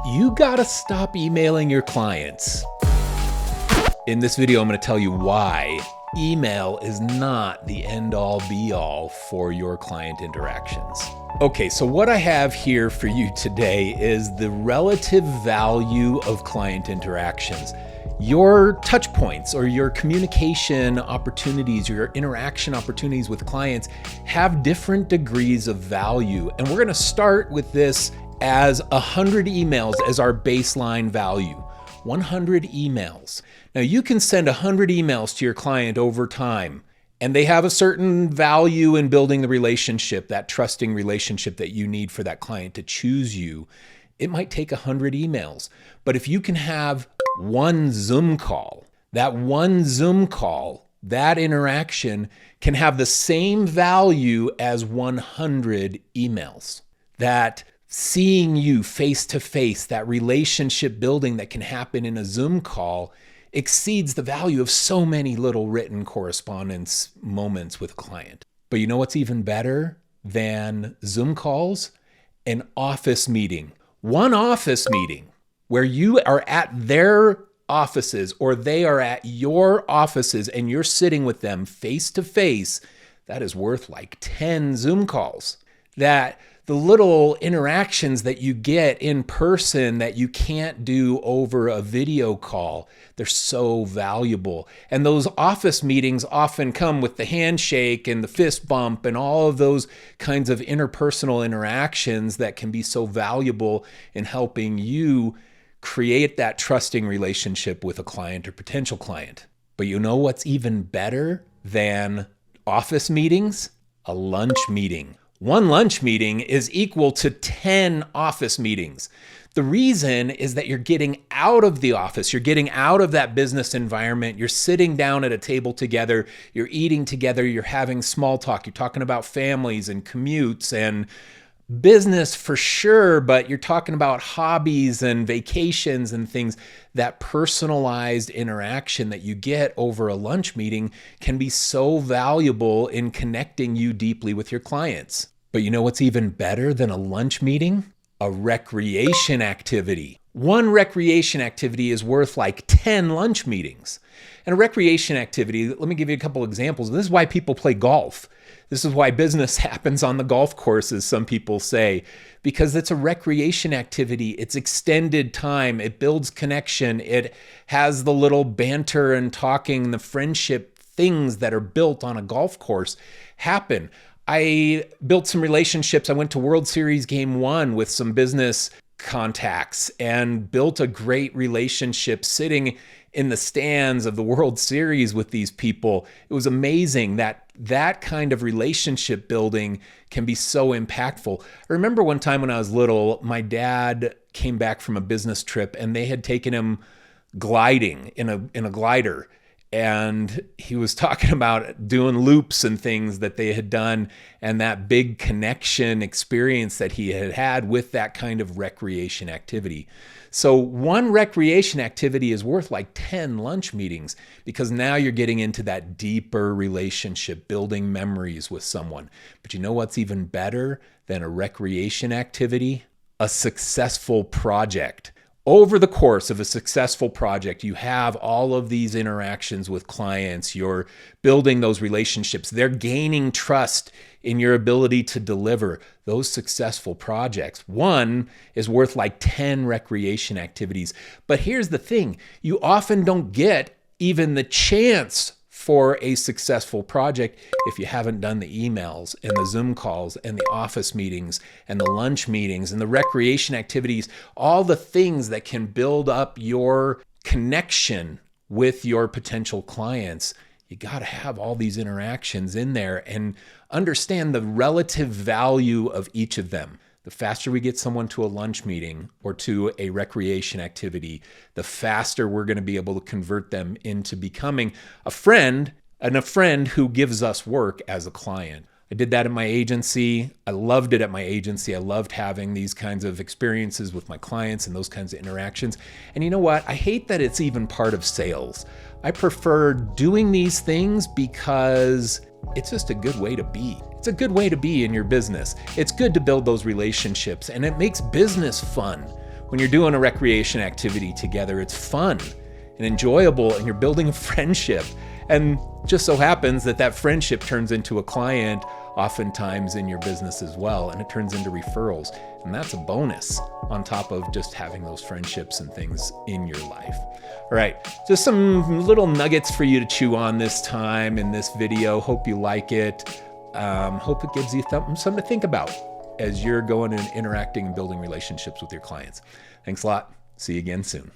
You gotta stop emailing your clients. In this video, I'm gonna tell you why email is not the end-all be-all for your client interactions. Okay, so what I have here for you today is the relative value of client interactions. Your touch points or your communication opportunities, or your interaction opportunities with clients have different degrees of value. And we're gonna start with this as 100 emails as our baseline value. 100 emails. Now you can send 100 emails to your client over time, and they have a certain value in building the relationship, that trusting relationship that you need for that client to choose you. It might take 100 emails, but if you can have one Zoom call, that interaction can have the same value as 100 emails. That seeing you face to face, that relationship building that can happen in a Zoom call exceeds the value of so many little written correspondence moments with a client. But you know what's even better than Zoom calls? An office meeting. One office meeting where you are at their offices or they are at your offices and you're sitting with them face to face. That is worth like 10 Zoom calls. That the little interactions that you get in person that you can't do over a video call, they're so valuable. And those office meetings often come with the handshake and the fist bump and all of those kinds of interpersonal interactions that can be so valuable in helping you create that trusting relationship with a client or potential client. But you know what's even better than office meetings? A lunch meeting. One lunch meeting is equal to 10 office meetings. The reason is that you're getting out of the office, you're getting out of that business environment, you're sitting down at a table together, you're eating together, you're having small talk, you're talking about families and commutes and business for sure, but you're talking about hobbies and vacations and things. That personalized interaction that you get over a lunch meeting can be so valuable in connecting you deeply with your clients. But you know what's even better than a lunch meeting? A recreation activity. One recreation activity is worth like 10 lunch meetings. And a recreation activity, let me give you a couple examples. This is why people play golf. This is why business happens on the golf courses, some people say, because it's a recreation activity. It's extended time. It builds connection. It has the little banter and talking, the friendship things that are built on a golf course happen. I built some relationships. I went to World Series Game 1 with some business contacts and built a great relationship sitting in the stands of the World Series with these people. It was amazing that kind of relationship building can be so impactful. I remember one time when I was little, my dad came back from a business trip and they had taken him gliding in a glider. And he was talking about doing loops and things that they had done and that big connection experience that he had had with that kind of recreation activity. So one recreation activity is worth like 10 lunch meetings because now you're getting into that deeper relationship, building memories with someone. But you know what's even better than a recreation activity? A successful project. Over the course of a successful project, you have all of these interactions with clients. You're building those relationships. They're gaining trust in your ability to deliver those successful projects. One is worth like 10 recreation activities. But here's the thing. You often don't get even the chance for a successful project if you haven't done the emails and the Zoom calls and the office meetings and the lunch meetings and the recreation activities, all the things that can build up your connection with your potential clients. You got to have all these interactions in there and understand the relative value of each of them. The faster we get someone to a lunch meeting or to a recreation activity, the faster we're going to be able to convert them into becoming a friend and a friend who gives us work as a client. I did that in my agency. I loved it at my agency. I loved having these kinds of experiences with my clients and those kinds of interactions. And you know what? I hate that it's even part of sales. I prefer doing these things because it's just a good way to be. It's a good way to be in your business. It's good to build those relationships, and it makes business fun. when you're doing a recreation activity together, it's fun and enjoyable, and you're building a friendship. And just so happens that that friendship turns into a client oftentimes in your business as well, and it turns into referrals. And that's a bonus on top of just having those friendships and things in your life. All right, just some little nuggets for you to chew on this time in this video. Hope you like it. Hope it gives you something to think about as you're going and interacting and building relationships with your clients. Thanks a lot. See you again soon.